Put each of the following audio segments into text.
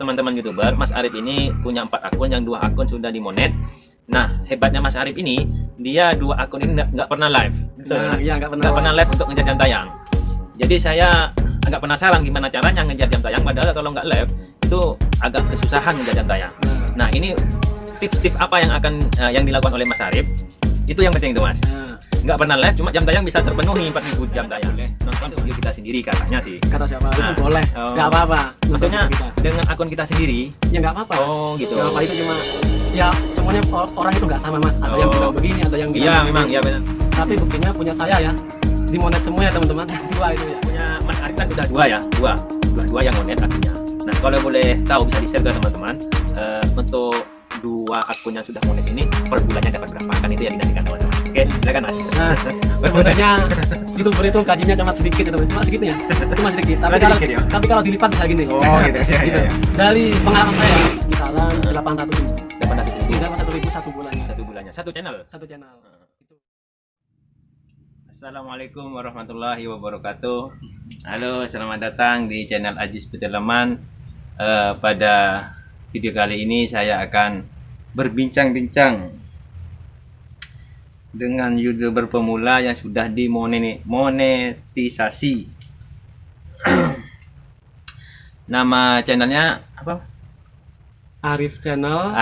teman-teman YouTuber, Mas Arif ini punya 4 akun, yang 2 akun sudah dimonet. Nah, hebatnya Mas Arif ini, dia 2 akun ini nggak pernah live. Iya, nggak pernah live untuk ngejar jam tayang. Jadi saya agak penasaran gimana caranya ngejar jam tayang, padahal kalau nggak live itu agak kesusahan ngejar jam tayang. Nah, ini tips-tips apa yang akan yang dilakukan oleh Mas Arif? Itu yang penting itu, Mas. Nggak pernah live, cuma jam tayang bisa terpenuhi 4000 jam tayang. Nonton video kita sendiri katanya sih. Kata siapa? Itu boleh. Nggak apa-apa. Maksudnya dengan akun kita sendiri. Ya nggak apa-apa. Oh gitu. Nggak apa, itu cuma ya semuanya orang itu nggak sama, Mas. Ada yang bilang begini, ada yang bilang. Iya memang, iya benar. Tapi buktinya punya saya ya. Dimonet semua ya teman-teman. 2 itu ya. Punya Mas Arif kan udah 2 ya, dua yang monet akunnya. Nah kalau boleh tahu bisa di-share ke teman-teman untuk 2 akun yang sudah monet ini per bulannya dapat berapa, kan itu yang dinantikan teman-teman. Oke, silakan Mas. Nah, sebenarnya YouTuber itu gajinya cuma sedikit ya, cuma sedikit ya, cuma sedikit. Tapi kalau dilipat bisa gini. Oh gitu. Iya. Dari pengalaman saya, misalnya 800.000. 800.000 satu bulannya. Satu channel. Assalamualaikum warahmatullahi wabarakatuh. Halo, selamat datang di channel Ajis Peteleman. Pada video kali ini saya akan berbincang-bincang dengan YouTuber pemula yang sudah dimonetisasi. Nama channelnya apa? Arif Channel.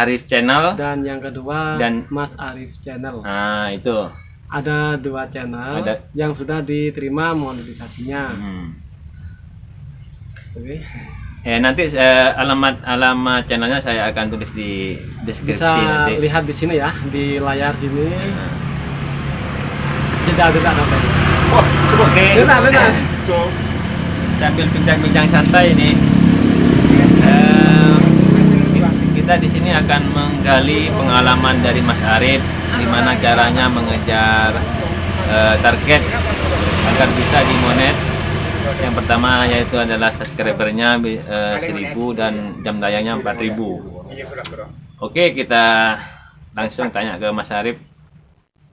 Dan yang kedua Mas Arif Channel. Nah itu. Ada 2 channel yang sudah diterima monetisasinya. Oke. Nanti alamat channelnya saya akan tulis di deskripsi. Bisa nanti lihat di sini ya, di layar sini. Tidak apa. Oh, oke. Benar. Sambil bincang-bincang santai ini, kita di sini akan menggali pengalaman dari Mas Arif, gimana caranya mengejar target agar bisa dimonet. Yang pertama yaitu adalah subscribernya 1000 dan jam tayangnya 4000. Oke, kita langsung tanya ke Mas Arif.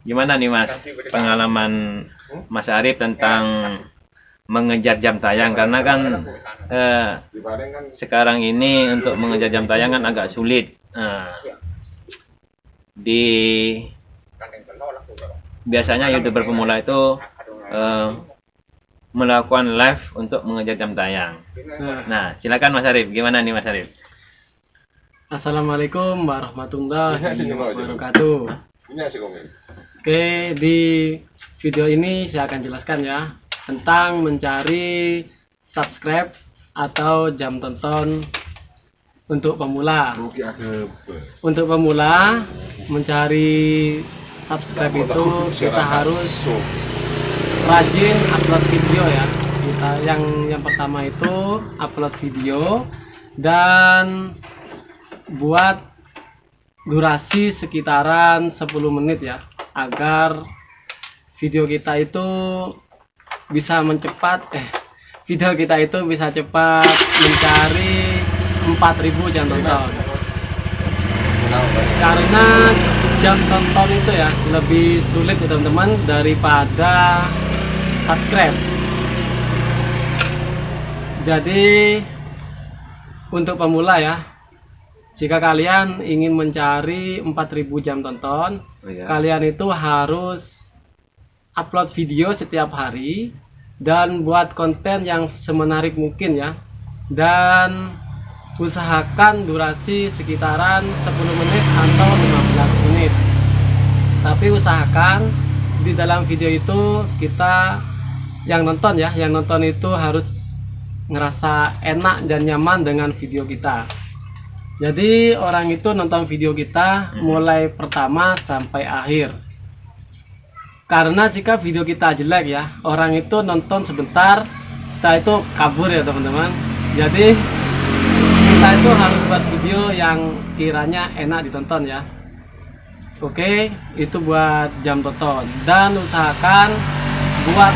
Gimana nih Mas pengalaman Mas Arif tentang mengejar jam tayang, karena kan sekarang ini untuk mengejar jam tayang kan agak sulit. Biasanya YouTuber pemula itu melakukan live untuk mengejar jam tayang. Nah, silakan Mas Arif, gimana nih Mas Arif? Assalamualaikum warahmatullahi wabarakatuh. Oke, di video ini saya akan jelaskan ya tentang mencari subscribe atau jam tonton untuk pemula. Untuk pemula mencari subscribe itu kita harus rajin upload video ya. Yang pertama itu upload video dan buat durasi sekitaran 10 menit ya, agar video kita itu bisa cepat mencari 4000 jam tonton. Karena jam tonton itu ya lebih sulit ya teman-teman daripada subscribe. Jadi untuk pemula ya, jika kalian ingin mencari 4000 jam tonton, kalian itu harus upload video setiap hari dan buat konten yang semenarik mungkin ya, dan usahakan durasi sekitaran 10 menit atau 15 menit. Tapi usahakan di dalam video itu kita yang nonton itu harus ngerasa enak dan nyaman dengan video kita. Jadi orang itu nonton video kita mulai pertama sampai akhir. Karena jika video kita jelek ya, orang itu nonton sebentar, setelah itu kabur ya teman-teman. Jadi kita itu harus buat video yang kiranya enak ditonton ya. Oke, itu buat jam tonton. Dan usahakan buat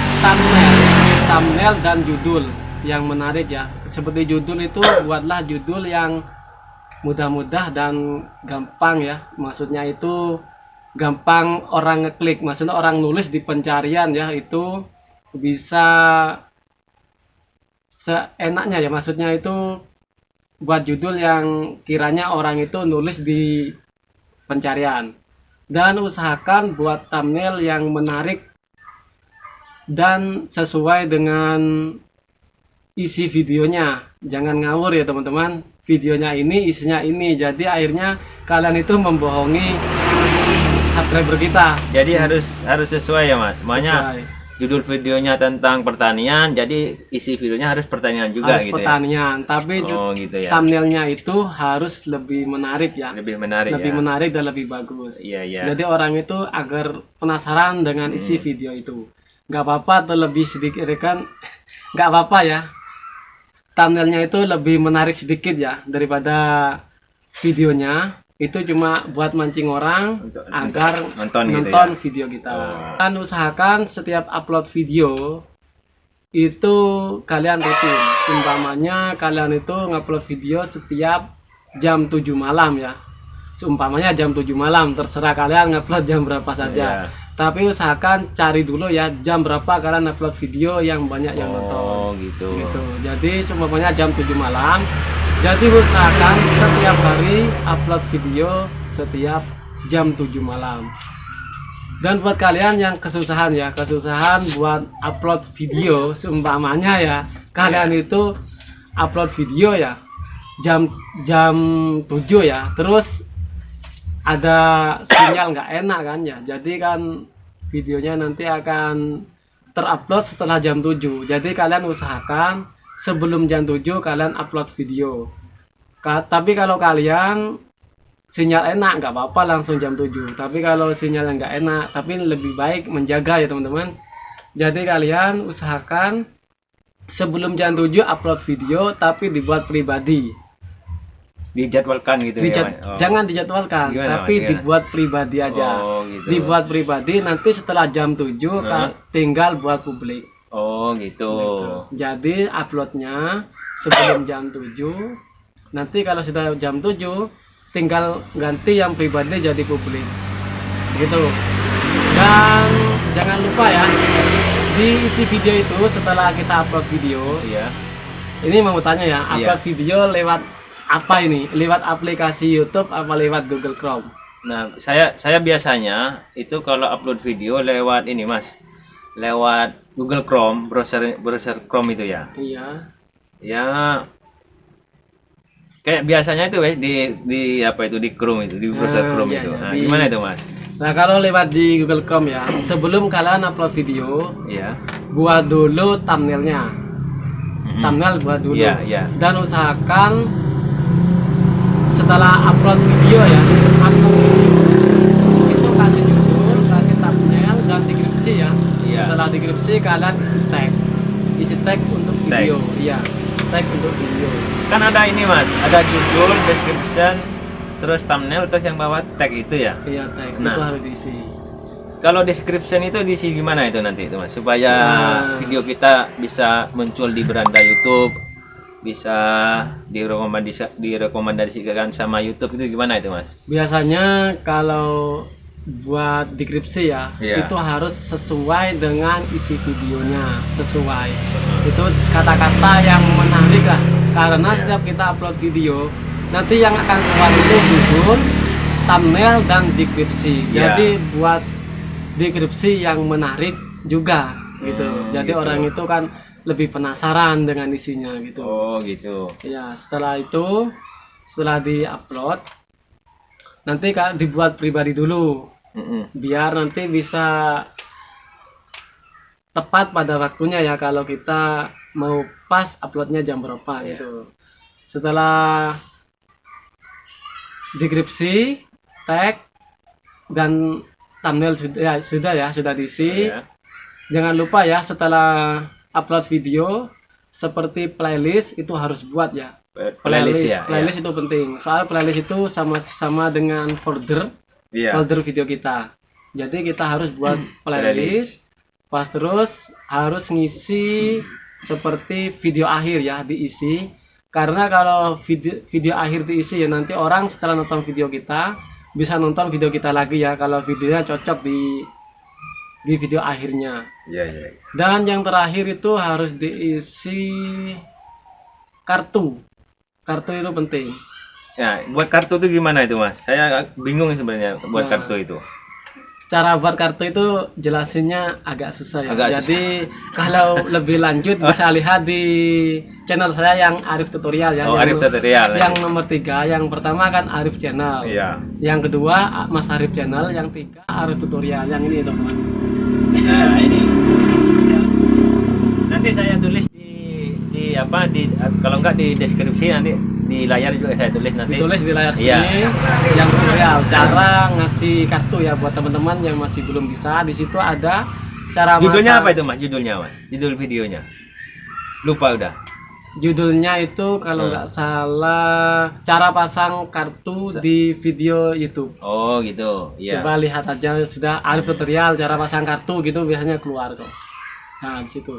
thumbnail dan judul yang menarik ya. Seperti judul itu buatlah judul yang mudah-mudah dan gampang ya. Maksudnya itu gampang orang ngeklik, maksudnya orang nulis di pencarian ya, itu bisa seenaknya ya, maksudnya itu buat judul yang kiranya orang itu nulis di pencarian, dan usahakan buat thumbnail yang menarik dan sesuai dengan isi videonya. Jangan ngawur ya teman-teman, videonya ini isinya ini, jadi akhirnya kalian itu membohongi subscriber kita. Jadi harus sesuai ya Mas. Semuanya Sesuai. judul videonya tentang pertanian, jadi isi videonya harus pertanian juga Harus gitu pertanian, tapi Oh gitu ya. thumbnailnya itu harus lebih menarik ya, Lebih menarik lebih ya. menarik dan lebih bagus. Iya iya. Jadi orang itu agar penasaran dengan isi video itu. Nggak apa-apa atau lebih sedikit kan, nggak apa-apa ya. Thumbnailnya itu lebih menarik sedikit ya daripada videonya. Itu cuma buat mancing orang Untuk agar nonton gitu nonton ya? video kita. Oh. Dan usahakan setiap upload video itu kalian rutin. Umpamanya kalian itu ngupload video setiap jam 7 malam ya. Seumpamanya jam 7 malam, terserah kalian ngupload jam berapa saja. Iya. Tapi usahakan cari dulu ya jam berapa kalian upload video yang banyak yang nonton. Oh gitu. Gitu. Jadi seumpamanya jam 7 malam. Jadi usahakan setiap hari upload video setiap jam 7 malam. Dan buat kalian yang kesusahan ya, kesusahan buat upload video, seumpamanya ya, kalian itu upload video ya jam 7 ya, terus ada sinyal nggak enak kan ya, jadi kan videonya nanti akan terupload setelah jam 7. Jadi kalian usahakan sebelum jam 7 kalian upload video. Tapi kalau kalian sinyal enak nggak apa-apa langsung jam 7. Tapi kalau sinyal nggak enak, tapi lebih baik menjaga ya teman-teman. Jadi kalian usahakan sebelum jam 7 upload video, tapi dibuat pribadi. Dijadwalkan gitu ya Mas? Oh. Jangan dijadwalkan, Gimana, tapi Mas? Gimana? dibuat pribadi aja. Oh gitu. Dibuat pribadi, nanti setelah jam 7 tinggal buat publik. Oh gitu. Jadi uploadnya sebelum jam 7. Nanti kalau sudah jam 7 tinggal ganti yang pribadi jadi publik. Gitu. Dan jangan lupa ya, di isi video itu setelah kita upload video, Iya. ini mau tanya ya, upload Iya. video lewat apa ini? Lewat aplikasi YouTube apa lewat Google Chrome? Nah, saya biasanya itu kalau upload video lewat ini Mas. Lewat Google Chrome, browser Chrome itu ya. Iya. Ya kayak biasanya itu Mas di apa itu di Chrome itu, di browser Chrome iya, itu. iya. Nah, gimana itu Mas? Nah, kalau lewat di Google Chrome ya, sebelum kalian upload video, Iya. buat dulu thumbnailnya. Thumbnail buat dulu. Iya, iya. Dan usahakan setelah upload video ya, itu kasih judul, kasih thumbnail dan deskripsi ya. Iya. Setelah deskripsi kalian isi tag untuk video. Iya, tag untuk video. Kan ada ini Mas, ada judul, description, terus thumbnail, terus yang bawah tag itu ya. Iya, tag Nah. itu harus diisi. Kalau description itu diisi gimana itu nanti itu Mas? Supaya Nah. video kita bisa muncul di beranda YouTube, bisa direkomendasikan sama YouTube, itu gimana itu Mas? Biasanya kalau buat deskripsi ya, Iya. itu harus sesuai dengan isi videonya, sesuai. Itu kata-kata yang menarik lah, karena Iya. setiap kita upload video, nanti yang akan keluar itu judul, thumbnail dan deskripsi. Iya. Jadi buat deskripsi yang menarik juga gitu. Jadi gitu. orang itu kan lebih penasaran dengan isinya gitu. Oh gitu. Ya, setelah itu, setelah di-upload, nanti dibuat pribadi dulu, biar nanti bisa tepat pada waktunya ya, kalau kita mau pas uploadnya jam berapa Iya. gitu. Setelah deskripsi, tag, dan thumbnail sudah diisi. Iya. Jangan lupa ya, setelah upload video seperti playlist itu harus buat ya. Playlist ya. Playlist itu penting. Soal playlist itu sama dengan folder Iya. video kita. Jadi kita harus buat playlist. Pas terus harus ngisi seperti video akhir ya, diisi. Karena kalau video akhir diisi ya, nanti orang setelah nonton video kita bisa nonton video kita lagi ya, kalau videonya cocok di video akhirnya. Iya, iya. Dan yang terakhir itu harus diisi kartu kartu itu penting. Ya, buat kartu itu gimana itu Mas? Saya bingung sebenarnya buat Nah. kartu itu. Cara buat kartu itu jelasinnya agak susah ya. Agak Jadi kalau lebih lanjut bisa lihat di channel saya yang Arif Tutorial ya. Oh, Arif Tutorial. Yang nomor 3, yang pertama kan Arif Channel. Iya. Yang kedua Mas Arif Channel, yang 3 Arif Tutorial. Yang ini teman-teman. Nah, ini. Nanti saya tulis di apa kalau enggak di deskripsi, nanti di layar juga saya tulis nanti. Ditulis di layar Iya. sini yang tutorial cara ngasih kartu ya buat teman-teman yang masih belum bisa. Di situ ada cara Judulnya masang. apa itu Mas? Judulnya Mas? Judul videonya. Lupa udah. Judulnya itu kalau nggak salah cara pasang kartu di video YouTube. Oh, gitu. Iya. Coba lihat aja, sudah Arif Tutorial cara pasang kartu gitu biasanya keluar kok. Nah, di situ.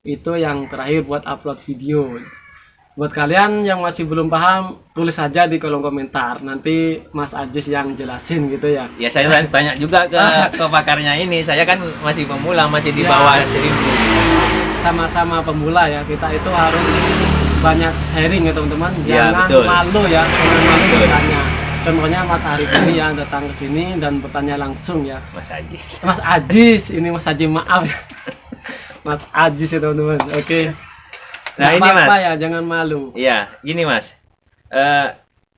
Itu yang terakhir buat upload video. Buat kalian yang masih belum paham, tulis aja di kolom komentar. Nanti Mas Ajis yang jelasin gitu ya. Ya, saya tanya juga ke pakarnya ini. Saya kan masih pemula, masih di Ya. bawah 1000. Sama-sama pemula ya, kita itu harus banyak sharing ya teman-teman. Ya, Jangan betul. malu ya, jangan malu Betul. bertanya. Contohnya Mas Arif ini yang datang ke sini dan bertanya langsung ya. Mas Ajis. Mas Ajis, ini Mas Ajis, maaf. Mas Ajis ya teman-teman. Oke. Nah, Nggak ini apa-apa Mas. ya, jangan malu. Iya, gini Mas.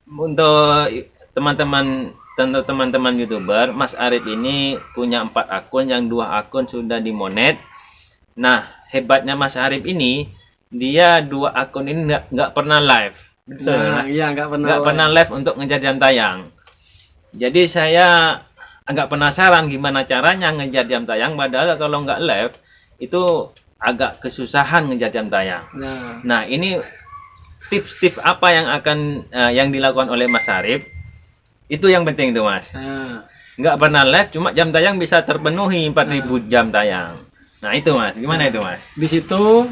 Untuk teman-teman YouTuber, Mas Arif ini punya 4 akun, yang 2 akun sudah dimonet. Nah, hebatnya Mas Arif ini, dia 2 akun ini nggak pernah live. Betul, Nah, Mas? iya nggak pernah. Nggak pernah live untuk ngejar jam tayang. Jadi saya agak penasaran gimana caranya ngejar jam tayang, padahal kalau nggak live itu agak kesusahan ngejar jam tayang. Nah, Nah, ini tips-tips apa yang akan yang dilakukan oleh Mas Arif? Itu yang penting tuh Mas. nah, Nggak pernah live, cuma jam tayang bisa terpenuhi 4000 jam tayang. Nah itu Mas, gimana itu Mas? di situ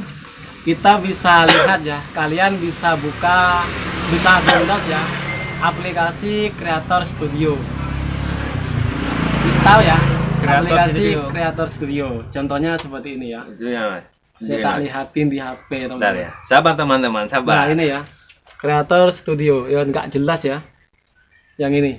kita bisa lihat ya, kalian bisa buka, bisa download ya aplikasi Creator Studio. Bisa tahu ya, Creator aplikasi Studio. Creator Studio. Contohnya seperti ini ya. Itu ya Mas. Saya tak lihatin di HP Bentar teman-teman. ya. Sabar teman-teman, Nah sabar. ini ya, Creator Studio. Ya nggak jelas ya. Yang ini,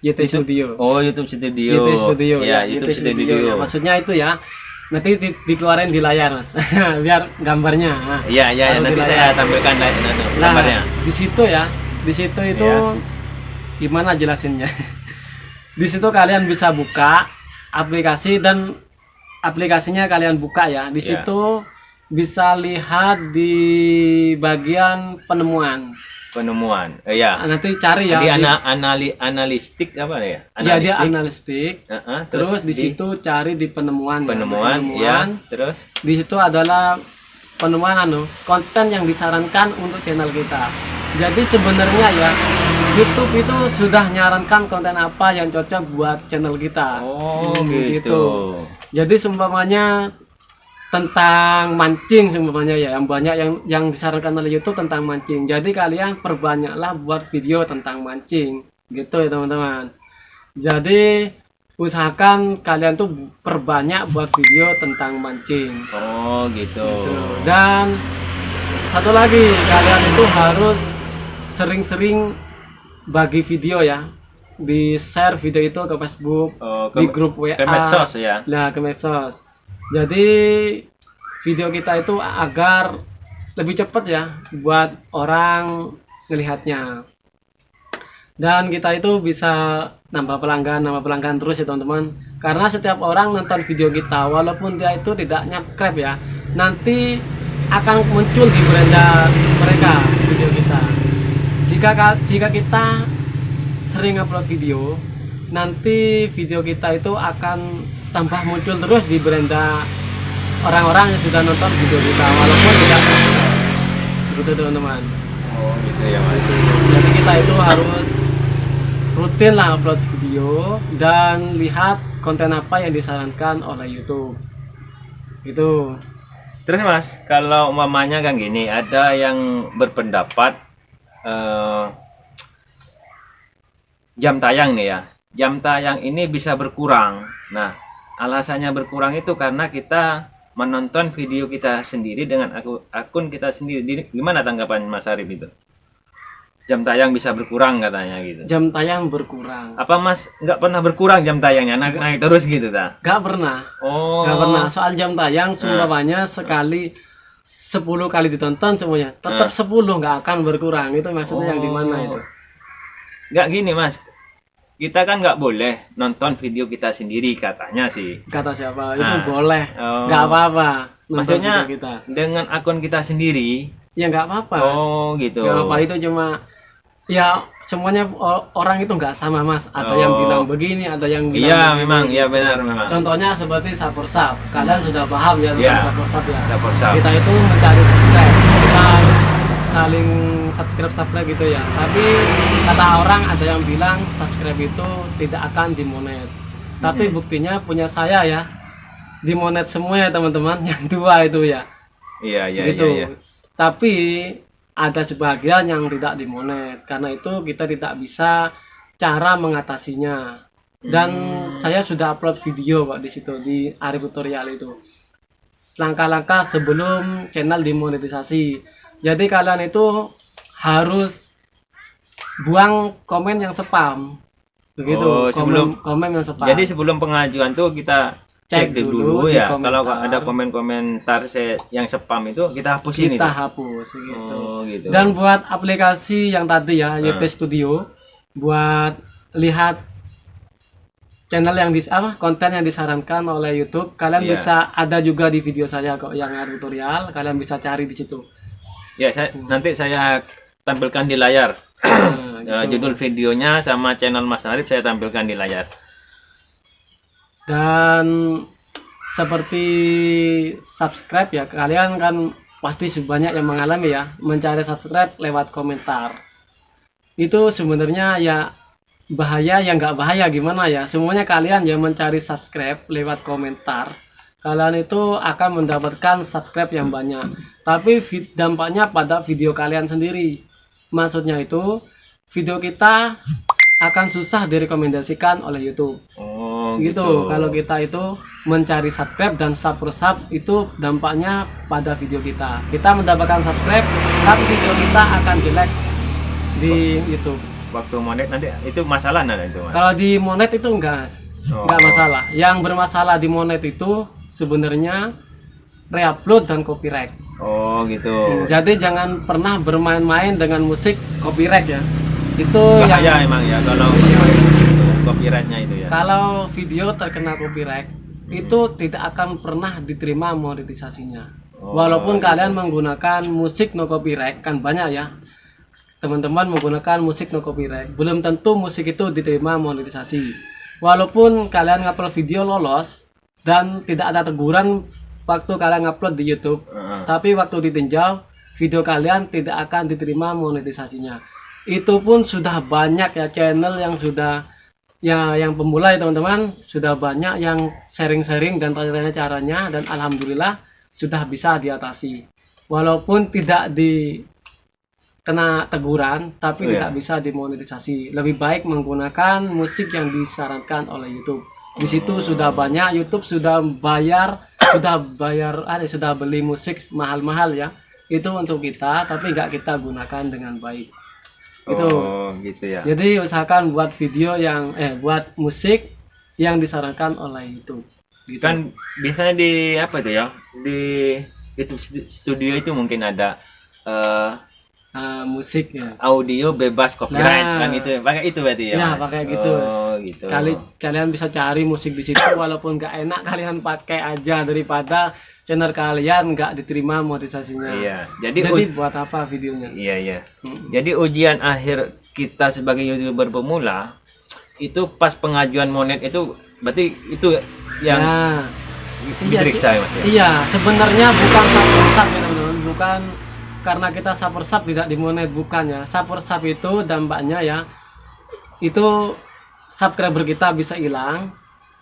YT Studio. Oh, YouTube Studio. YT Studio Ya, YouTube Studio. ya. Maksudnya itu ya. Nanti dikeluarin di layar Mas. Biar gambarnya. Nah, Iya, iya, taruh di nanti layar. saya tampilkan Nah, gambarnya. di situ ya. Di situ itu Ya. gimana jelasinnya? Di situ kalian bisa buka aplikasi dan aplikasinya kalian buka ya. Di Ya. situ bisa lihat di bagian penemuan. Penemuan. Iya. Nanti cari ya. Jadi di- analistik apa ya? ya dia analistik. Terus Terus di situ cari di penemuan. ya. penemuan, ya. Terus Di situ adalah penemuan konten yang disarankan untuk channel kita. Jadi sebenarnya ya YouTube itu sudah nyarankan konten apa yang cocok buat channel kita. oh Hmm, gitu. Jadi seumpamanya tentang mancing seumpamanya ya, yang banyak yang disarankan oleh YouTube tentang mancing. Jadi kalian perbanyaklah buat video tentang mancing, gitu ya teman-teman. Jadi usahakan kalian tuh perbanyak buat video tentang mancing. Oh gitu. Gitu. Dan satu lagi, kalian itu harus sering-sering bagi video ya, di share video itu ke Facebook, Oh, di grup WA, ke medsos ya. nah ke medsos. Jadi video kita itu agar lebih cepat ya buat orang melihatnya. Dan kita itu bisa nambah pelanggan terus ya teman-teman. Karena setiap orang nonton video kita, walaupun dia itu tidak subscribe ya, nanti akan muncul di beranda mereka video kita. Jika kita sering upload video, nanti video kita itu akan tambah muncul terus di beranda orang-orang yang sudah nonton video kita, walaupun tidak subscribe. Gitu teman-teman. Oh gitu ya Mas. Jadi kita itu harus rutin lah upload video dan lihat konten apa yang disarankan oleh YouTube. Itu. Terus Mas, kalau umpamanya kan gini, ada yang berpendapat jam tayang nih ya. Jam tayang ini bisa berkurang. Nah, alasannya berkurang itu karena kita menonton video kita sendiri dengan akun kita sendiri. Gimana tanggapan Mas Arif itu? Jam tayang bisa berkurang katanya gitu. Jam tayang berkurang. Apa Mas nggak pernah berkurang jam tayangnya? Naik terus gitu ta? Nggak pernah. Oh. Nggak pernah. Soal jam tayang semuanya sekali 10 kali ditonton semuanya tetap 10 nggak akan berkurang. Itu maksudnya yang di mana itu? Nggak gini Mas. Kita kan nggak boleh nonton video kita sendiri katanya sih. Kata siapa? Itu boleh. Nggak apa-apa. Maksudnya kita. dengan akun kita sendiri. Ya nggak apa-apa. Oh gitu. Nggak apa, itu cuma ya semuanya orang itu nggak sama Mas. Ada yang bilang begini, ada yang bilang iya begini. memang, iya benar memang. Contohnya seperti sapursap. Kalian sudah paham ya tentang sapursap ya. Sapursap. Kita itu mencari subscribe. Kita saling subscribe gitu ya. Tapi kata orang ada yang bilang subscribe itu tidak akan dimonet. Tapi buktinya punya saya ya. Dimonet semua ya teman-teman, yang 2 itu ya. Iya gitu. Iya. Tapi ada sebagian yang tidak dimonet. Karena itu kita tidak bisa cara mengatasinya. Dan saya sudah upload video Pak di situ di Arif Tutorial itu. Langkah-langkah sebelum channel dimonetisasi. Jadi kalian itu harus buang komen yang spam. Begitu. Komen yang spam. Jadi sebelum pengajuan tuh kita cek dulu ya. Kalau ada komen-komentar yang spam itu kita hapusin. Kita hapus gitu. Gitu. Dan buat aplikasi yang tadi ya, YT Studio, buat lihat channel yang konten yang disarankan oleh YouTube, kalian bisa ada juga di video saya kok yang tutorial, kalian bisa cari di situ. Ya, nanti saya tampilkan di layar. Gitu. Judul videonya sama channel Mas Arif saya tampilkan di layar. Dan seperti subscribe ya, kalian kan pasti banyak yang mengalami ya, mencari subscribe lewat komentar. Itu sebenarnya ya bahaya, ya nggak bahaya gimana ya, semuanya kalian yang mencari subscribe lewat komentar, kalian itu akan mendapatkan subscribe yang banyak. Tapi dampaknya pada video kalian sendiri. Maksudnya itu video kita akan susah direkomendasikan oleh YouTube. Gitu. Kalau kita itu mencari subscribe dan sub itu dampaknya pada video kita. Kita mendapatkan subscribe, tapi video kita akan jelek di YouTube. Waktu monet nanti itu masalah nggak itu? Kalau di monet itu enggak masalah. Yang bermasalah di monet itu sebenarnya reupload dan copyright. Oh gitu. Jadi jangan pernah bermain-main dengan musik copyright ya. Itu bahaya emang ya kalau copyrightnya itu ya. Kalau video terkena copyright itu tidak akan pernah diterima monetisasinya. Walaupun kalian menggunakan musik no copyright, kan banyak ya teman-teman menggunakan musik no copyright, belum tentu musik itu diterima monetisasi. Walaupun kalian ngupload video lolos dan tidak ada teguran waktu kalian ngupload di YouTube, tapi waktu ditinjau video kalian tidak akan diterima monetisasinya. Itu pun sudah banyak ya channel yang sudah ya, yang pemula ya teman-teman, sudah banyak yang sharing-sharing dan tanya-tanya caranya, dan alhamdulillah sudah bisa diatasi. Walaupun tidak kena teguran, tapi tidak bisa dimonetisasi. Lebih baik menggunakan musik yang disarankan oleh YouTube. Di situ sudah banyak, YouTube sudah beli musik mahal-mahal ya. Itu untuk kita, tapi nggak kita gunakan dengan baik. Gitu ya. Jadi usahakan buat video yang buat musik yang disarankan oleh YouTube. Gitu. Kan biasanya di apa itu ya? Di YouTube Studio itu mungkin ada musik ya. Audio bebas copyright kan itu. Pakai itu berarti ya. Ya, pakai gitu. Gitu. Kalian bisa cari musik di situ walaupun nggak enak, kalian pakai aja daripada channel kalian nggak diterima monetisasinya. Iya. Jadi buat apa videonya? Iya. Jadi ujian akhir kita sebagai YouTuber pemula itu pas pengajuan monet itu berarti itu yang diperiksa ya Mas ya? Iya, sebenarnya bukan sapursap ya teman-teman, bukan karena kita sapursap tidak dimonet, bukan ya. Sapursap itu dampaknya ya, itu subscriber kita bisa hilang.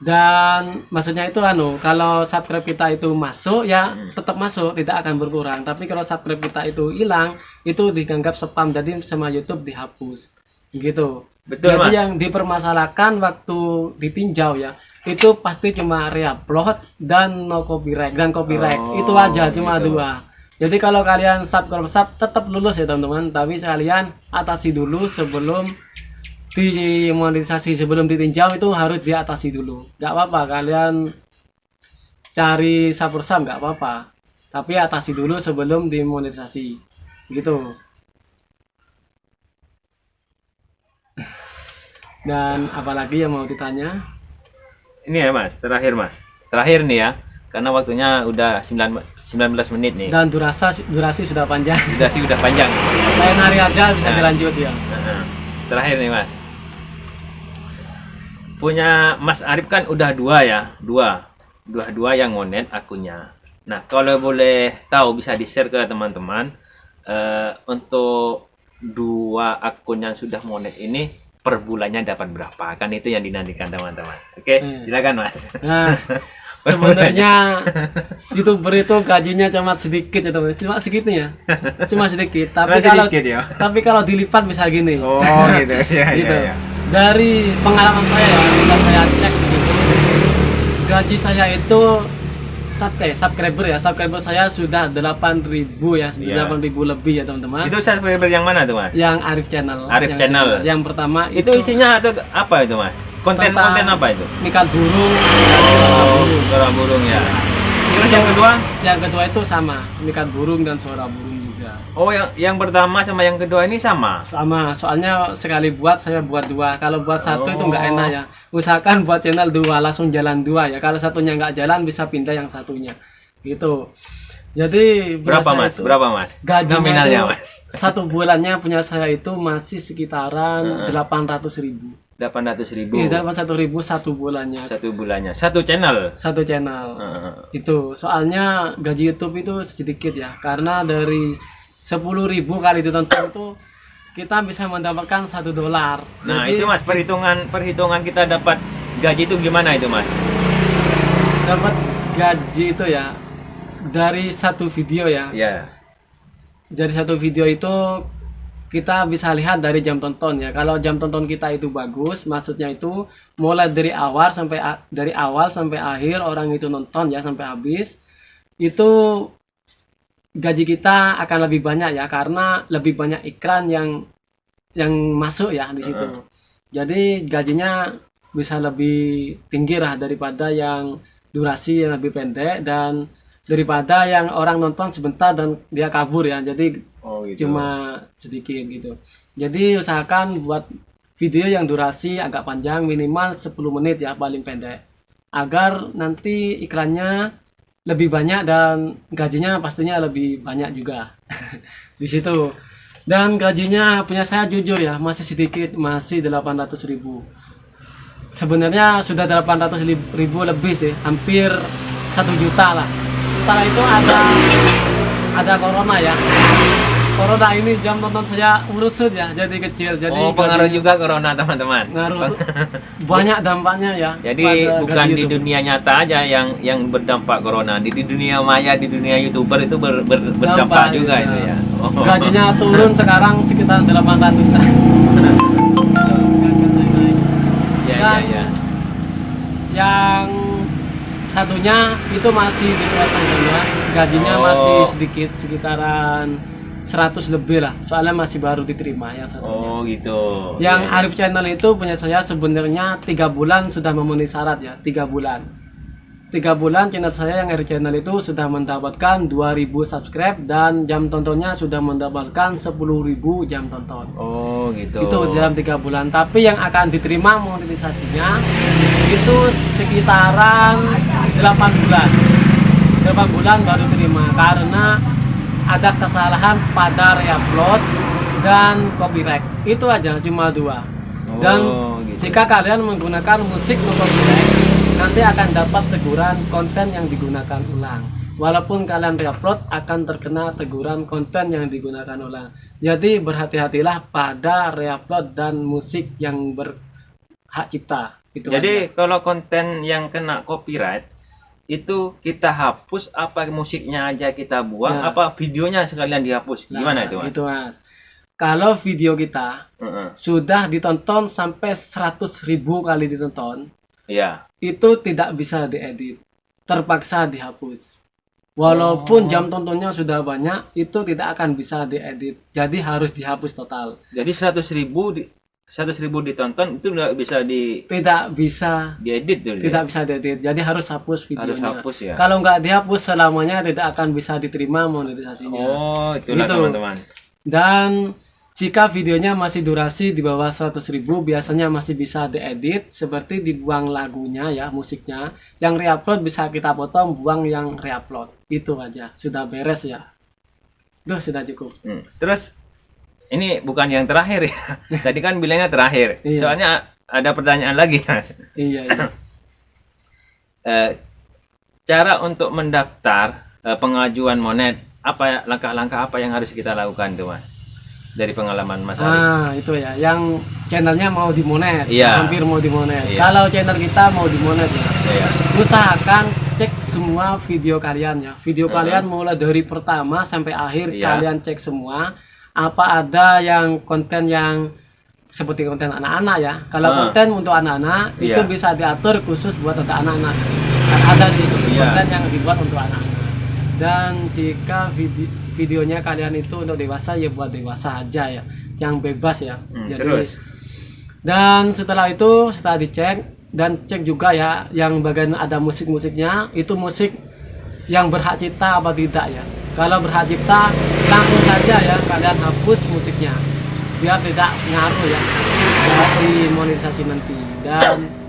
Dan maksudnya itu kalau subscribe kita itu masuk ya tetap masuk, tidak akan berkurang. Tapi kalau subscribe kita itu hilang, itu dianggap spam, jadi sama YouTube dihapus gitu. Betul, jadi Mas. yang dipermasalahkan waktu ditinjau ya, itu pasti cuma reupload dan no copyright dan copyright. Oh, Itu aja, cuma gitu. 2. Jadi kalau kalian subscribe tetap lulus ya teman-teman, tapi kalian atasi dulu sebelum dimonetisasi, sebelum ditinjau itu harus diatasi dulu. Nggak apa-apa kalian cari subscribe, nggak apa-apa, tapi atasi dulu sebelum dimonetisasi gitu. Dan apalagi yang mau ditanya? Ini ya Mas, terakhir nih ya, karena waktunya udah 19 menit nih. Dan durasi sudah panjang. Durasi udah panjang. Lain hari aja bisa Nah. dilanjut ya. Terakhir nih Mas, punya Mas Arif kan udah dua yang ngonet akunnya. Nah kalau boleh tahu bisa di share ke teman-teman, untuk 2 akun yang sudah monet ini per bulannya dapat berapa, kan itu yang dinantikan teman-teman. Oke, silakan Mas. Nah, sebenarnya YouTuber itu gajinya cuma sedikit ya teman, cuma segitunya, cuma sedikit. Tapi Cuma kalau sedikit, ya? tapi kalau dilipat bisa gini. Oh gitu, ya, Gitu. ya. Dari pengalaman saya ya, sudah saya cek begitu. Gaji saya itu subscriber saya sudah 8.000 ya, Iya. 8.000 lebih ya teman-teman. Itu subscriber yang mana tuh Mas? Yang Arif Channel. Arif yang Channel. Yang pertama Itu isinya atau apa itu Mas? Konten apa itu? Mikat burung. Oh, suara burung ya. Terus yang kedua? Yang kedua itu sama, mikat burung dan suara burung juga. Oh, yang pertama sama yang kedua ini sama. Sama, soalnya sekali buat saya buat 2. Kalau buat satu itu nggak Oh. enak ya. Usahakan buat channel 2 langsung jalan 2 ya. Kalau satunya nggak jalan bisa pindah yang satunya. Gitu. Jadi Berapa biasa Mas? itu Berapa Mas? gajinya Nominalnya itu, Mas? satu bulannya punya saya itu masih sekitaran 800.000. 800.000. Iya, 800.000 satu bulannya. Satu bulannya. Satu channel. Satu channel. Heeh. Itu soalnya gaji YouTube itu sedikit ya, karena dari 10.000 kali ditonton itu kita bisa mendapatkan $1. Nah, Jadi, itu Mas, perhitungan kita dapat gaji itu gimana itu Mas? dapat gaji itu ya dari satu video ya. Ya. Dari satu video itu kita bisa lihat dari jam tonton ya. Kalau jam tonton kita itu bagus, maksudnya itu mulai dari awal sampai akhir orang itu nonton ya sampai habis, itu gaji kita akan lebih banyak ya, karena lebih banyak iklan yang masuk ya di situ. Jadi gajinya bisa lebih tinggi lah daripada yang durasi yang lebih pendek, dan daripada yang orang nonton sebentar dan dia kabur ya. Jadi Oh gitu. cuma sedikit gitu. Jadi usahakan buat video yang durasi agak panjang, minimal 10 menit ya paling pendek, agar nanti iklannya lebih banyak dan gajinya pastinya lebih banyak juga di situ. Dan gajinya punya saya jujur ya masih sedikit, masih 800.000. Sebenarnya sudah 800.000 lebih sih, hampir 1 juta lah. Setelah itu ada corona ya. Corona ini jam nonton saya merusut ya, jadi kecil. Jadi pengaruh gajinya- juga corona teman-teman. ngaruh banyak dampaknya ya. Jadi pada bukan gaji di YouTube. dunia nyata aja yang berdampak corona, di dunia maya, di dunia YouTuber itu berdampak Dampak, juga ya. itu ya. Oh. Gajinya turun sekarang sekitar 800-an. Ya, ya, Dan ya. yang satunya itu masih di kelas kedua, gajinya Oh. masih sedikit, sekitaran 100 lebih lah, soalnya masih baru diterima yang satunya. Oh gitu. Yang Ya, ya. Arif Channel itu punya saya sebenarnya 3 bulan sudah memenuhi syarat ya, 3 bulan. 3 bulan channel saya yang Arif Channel itu sudah mendapatkan 2.000 subscribe dan jam tontonnya sudah mendapatkan 10.000 jam tonton. Oh gitu. Itu dalam 3 bulan. Tapi yang akan diterima monetisasinya itu sekitaran 8 bulan. 8 bulan baru terima karena ada kesalahan pada reupload dan copyright. Itu aja, cuma 2. Dan gitu. jika kalian menggunakan musik no copyright, nanti akan dapat teguran konten yang digunakan ulang. Walaupun kalian reupload akan terkena teguran konten yang digunakan ulang. Jadi berhati-hatilah pada reupload dan musik yang berhak cipta. Itu Jadi aja. kalau konten yang kena copyright itu kita hapus, apa musiknya aja kita buang, Nah. apa videonya sekalian dihapus? Gimana itu Mas? Gitu, Mas. Kalau video kita Heeh. sudah ditonton sampai 100.000 kali ditonton, Iya. itu tidak bisa diedit, terpaksa dihapus. Walaupun jam tontonnya sudah banyak, itu tidak akan bisa diedit, jadi harus dihapus total. Jadi 100.000 ditonton itu nggak bisa Tidak bisa diedit dulu. tidak bisa diedit, jadi harus hapus videonya. Harus hapus ya. Kalau nggak dihapus selamanya tidak akan bisa diterima monetisasinya. Oh, itulah Gitu. teman-teman. Dan jika videonya masih durasi di bawah 100.000, biasanya masih bisa diedit, seperti dibuang lagunya ya, musiknya. Yang reupload bisa kita potong, buang yang reupload. Itu aja, sudah beres ya. Duh, sudah cukup. Terus ini bukan yang terakhir ya. Tadi kan bilangnya terakhir. Iya. Soalnya ada pertanyaan lagi, Mas. Iya, iya. Cara untuk mendaftar pengajuan monet, apa langkah-langkah apa yang harus kita lakukan tuh, Mas? Dari pengalaman Mas Ari. Itu ya, yang channelnya mau dimonet, Iya. hampir mau dimonet. Iya. Kalau channel kita mau dimonet ya, Iya. usahakan cek semua video kalian ya. Video kalian mulai dari pertama sampai akhir, Iya. kalian cek semua. Apa ada yang konten yang seperti konten anak-anak ya. Kalau konten untuk anak-anak itu Iya. bisa diatur khusus buat untuk anak-anak. Ada di Iya. konten yang dibuat untuk anak-anak. Dan jika videonya kalian itu untuk dewasa, ya buat dewasa aja ya, yang bebas ya. Terus? Dan setelah itu, setelah dicek dan cek juga ya, yang bagian ada musik-musiknya, itu musik yang berhak cipta apa tidak ya. Kalau berhak cipta, langsung saja ya kalian hapus musiknya, biar tidak ngaruh ya dari monetisasi nanti. Dan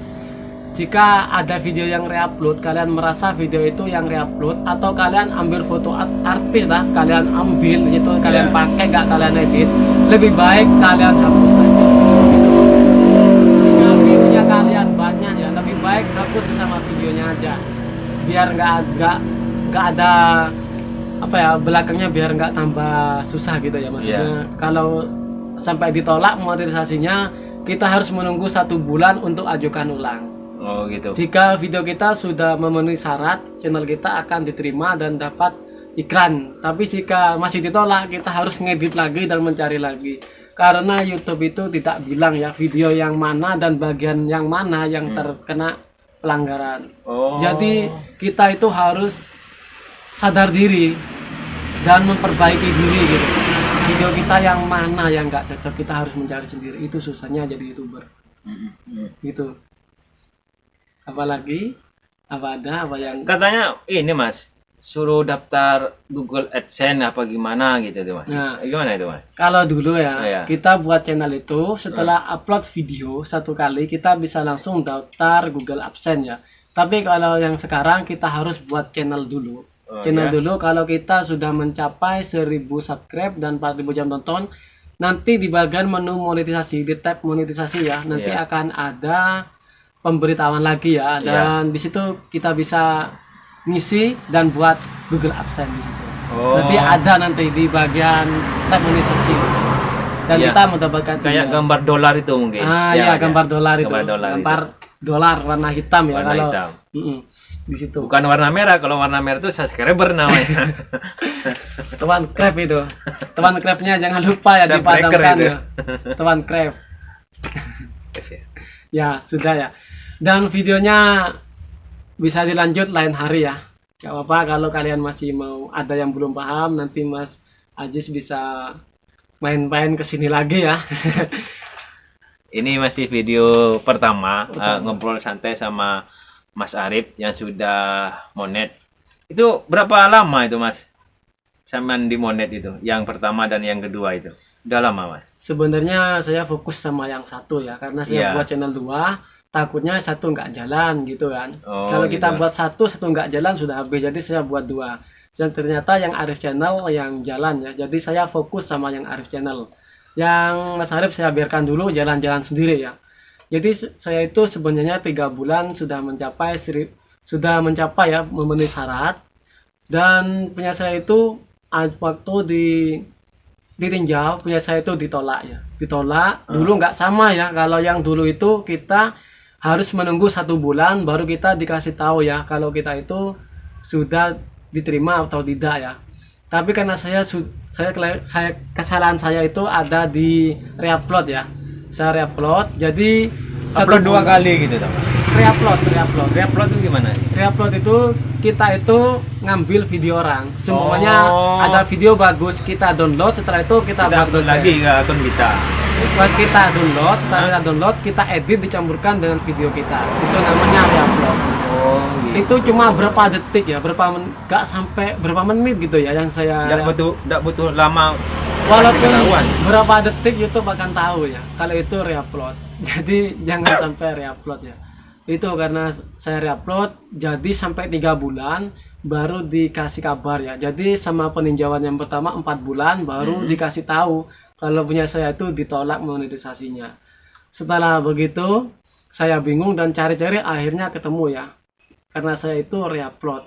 jika ada video yang reupload, kalian merasa video itu yang reupload, atau kalian ambil foto artis lah, kalian ambil gitu, kalian pakai, nggak kalian edit, lebih baik kalian hapus saja. Jika videonya kalian banyak ya, lebih baik hapus sama videonya aja, biar nggak ada apa ya, belakangnya biar nggak tambah susah gitu ya maksudnya. Kalau sampai ditolak monetisasinya, kita harus menunggu 1 bulan untuk ajukan ulang. Oh gitu. Jika video kita sudah memenuhi syarat, channel kita akan diterima dan dapat iklan. Tapi jika masih ditolak, kita harus ngedit lagi dan mencari lagi. Karena YouTube itu tidak bilang ya video yang mana dan bagian yang mana yang terkena pelanggaran. Jadi kita itu harus sadar diri dan memperbaiki diri gitu. Video kita yang mana yang nggak cocok, kita harus mencari sendiri. Itu susahnya jadi YouTuber. Gitu. Apalagi apa yang katanya ini, Mas, suruh daftar Google AdSense apa gimana gitu tuh, Mas. Nah, gimana itu, Mas? kalau dulu ya, Iya. kita buat channel itu setelah upload video 1 kali, kita bisa langsung daftar Google AdSense ya. Tapi kalau yang sekarang kita harus buat channel dulu. Dulu kalau kita sudah mencapai 1000 subscribe dan 4000 jam tonton, nanti di bagian menu monetisasi, di tab monetisasi ya, nanti akan ada pemberitahuan lagi ya, dan di situ kita bisa ngisi dan buat Google AdSense di situ. Nanti ada nanti di bagian tab monetisasi, dan kita mendapatkan kayak gambar dolar itu mungkin. Iya, gambar dolar itu, Gambar dolar warna hitam ya, warna kalau hitam. Di situ. Bukan warna merah. Kalau warna merah itu subscriber namanya. Tuan Crab itu. Tuan Crabnya jangan lupa ya dipadamkan ya. Tuan Crab. Ya, sudah ya. Dan videonya bisa dilanjut lain hari ya. Gak apa-apa kalau kalian masih mau, ada yang belum paham, nanti Mas Ajis bisa main-main kesini lagi ya. Ini masih video pertama, ngobrol santai sama Mas Arif yang sudah monet. Itu berapa lama itu, Mas? Saman di monet itu, yang pertama dan yang kedua itu. Udah lama, Mas? Sebenarnya saya fokus sama yang satu ya, karena saya buat channel 2, takutnya satu nggak jalan gitu kan. Kalau kita buat satu nggak jalan sudah habis, jadi saya buat 2. Dan ternyata yang Arif channel yang jalan ya, jadi saya fokus sama yang Arif channel. Yang Mas Arif saya biarkan dulu jalan-jalan sendiri ya. Jadi saya itu sebenarnya 3 bulan sudah mencapai ya, memenuhi syarat. Dan punya saya itu waktu ditinjau, punya saya itu ditolak ya. Ditolak dulu nggak sama ya. Kalau yang dulu itu kita harus menunggu 1 bulan baru kita dikasih tahu ya kalau kita itu sudah diterima atau tidak ya. Tapi karena kesalahan saya itu ada di reupload ya. Saya reupload, jadi upload 2 kali gitu, Mas. Reupload. Reupload itu gimana? Reupload itu kita itu ngambil video orang. Semuanya Oh. ada video bagus kita download, setelah itu kita Kita upload lagi ke akun kita. Kita download, setelah kita download kita edit dicampurkan dengan video kita. Itu namanya reupload. Oh, gitu. Itu cuma berapa detik ya, nggak sampai berapa menit gitu ya yang saya. Nggak butuh lama. Walaupun ketahuan. berapa detik YouTube akan tahu ya kalau itu reupload. Jadi jangan sampai reupload ya. Itu karena saya reupload jadi sampai 3 bulan baru dikasih kabar ya. Jadi sama peninjauan yang pertama 4 bulan baru dikasih tahu kalau punya saya itu ditolak monetisasinya. Setelah begitu saya bingung dan cari-cari akhirnya ketemu ya. Karena saya itu reupload.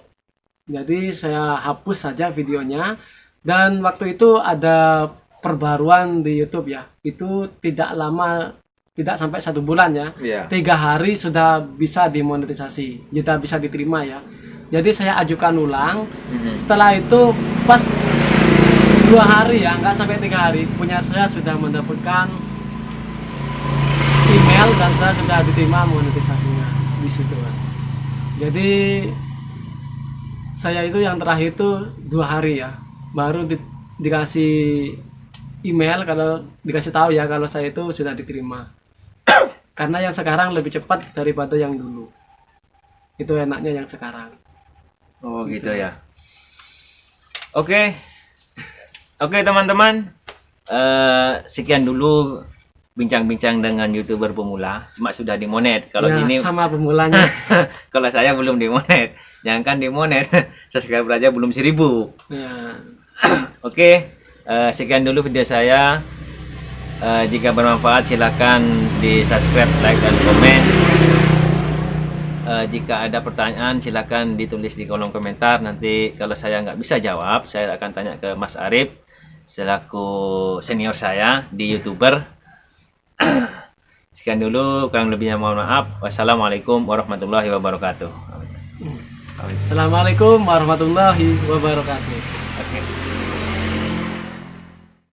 Jadi saya hapus saja videonya. Dan waktu itu ada perbaruan di YouTube ya, itu tidak lama, tidak sampai 1 bulan ya, Iya. 3 hari sudah bisa dimonetisasi, sudah bisa diterima ya. Jadi saya ajukan ulang. Setelah itu pas 2 hari ya, nggak sampai 3 hari, punya saya sudah mendapatkan email dan saya sudah diterima monetisasinya di situ kan. Jadi saya itu yang terakhir itu 2 hari ya. Baru dikasih email kalau dikasih tahu ya kalau saya itu sudah diterima. Karena yang sekarang lebih cepat daripada yang dulu. Itu enaknya yang sekarang. Oh gitu ya. Oke teman-teman, sekian dulu bincang-bincang dengan YouTuber pemula. Cuma sudah dimonet. Kalau Ya, ini sama pemulanya. kalau saya belum dimonet. Jangan dimonet. Subscriber aja belum 1000. Ya. Oke, sekian dulu video saya. Jika bermanfaat silakan di subscribe, like, dan komen. Jika ada pertanyaan silakan ditulis di kolom komentar. Nanti kalau saya nggak bisa jawab, saya akan tanya ke Mas Arif selaku senior saya di YouTuber. Sekian dulu, kurang lebihnya mohon maaf. Wassalamualaikum warahmatullahi wabarakatuh. Assalamualaikum warahmatullahi wabarakatuh. Oke.